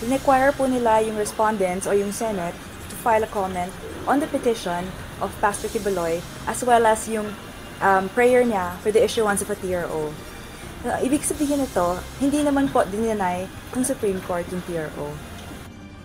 require po nila yung respondents o yung Senate to file a comment on the petition of Pastor Kibuloy as well as yung prayer niya for the issuance of a TRO. Ibig sabihin nito, hindi naman po dinenay ng Supreme Court yung TRO.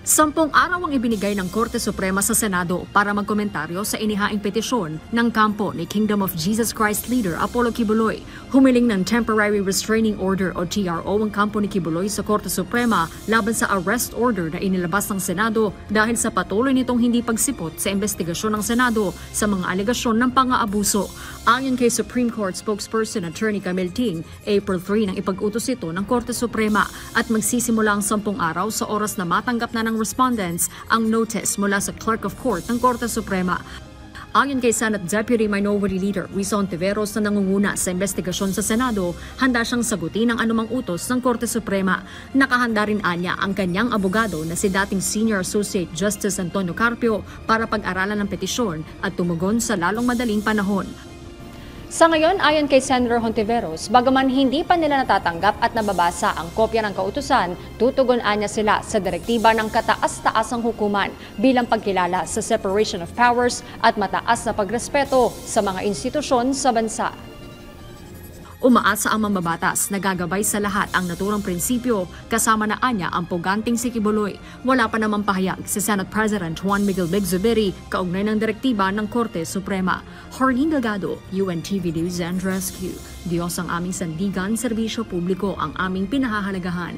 10 araw ang ibinigay ng Korte Suprema sa Senado para magkomentaryo sa inihaing petisyon ng kampo ni Kingdom of Jesus Christ leader Apollo Kibuloy. Humiling ng Temporary Restraining Order o TRO ang kampo ni Kibuloy sa Korte Suprema laban sa arrest order na inilabas ng Senado dahil sa patuloy nitong hindi pagsipot sa investigasyon ng Senado sa mga alegasyon ng pang-aabuso. Ayon kay Supreme Court spokesperson Attorney Camille Ting, April 3 nang ipag-utos ito ng Korte Suprema at magsisimula ang 10 araw sa oras na matanggap na ng respondents ang notice mula sa Clerk of Court ng Korte Suprema. Ayon kay Senate Deputy Minority Leader Rizon Tiveros na nangunguna sa investigasyon sa Senado, handa siyang sagutin ang anumang utos ng Korte Suprema. Nakahanda rin anya ang kanyang abogado na si dating Senior Associate Justice Antonio Carpio para pag-aralan ng petisyon at tumugon sa lalong madaling panahon. Sa ngayon, ayon kay Senator Hontiveros, bagaman hindi pa nila natatanggap at nababasa ang kopya ng kautusan, tutugon-an niya sila sa direktiba ng kataas-taasang hukuman bilang pagkilala sa separation of powers at mataas na pagrespeto sa mga institusyon sa bansa. Umaasa ang mambabatas na gagabay sa lahat ang naturang prinsipyo kasama na anya ang puganting si Kibuloy. Wala pa namang pahayag si Senate President Juan Miguel Big-Zubiri kaugnay ng direktiba ng Korte Suprema. Harleen Delgado, UNTV News and Rescue. Diyos ang aming sandigan, serbisyo publiko ang aming pinahahalagahan.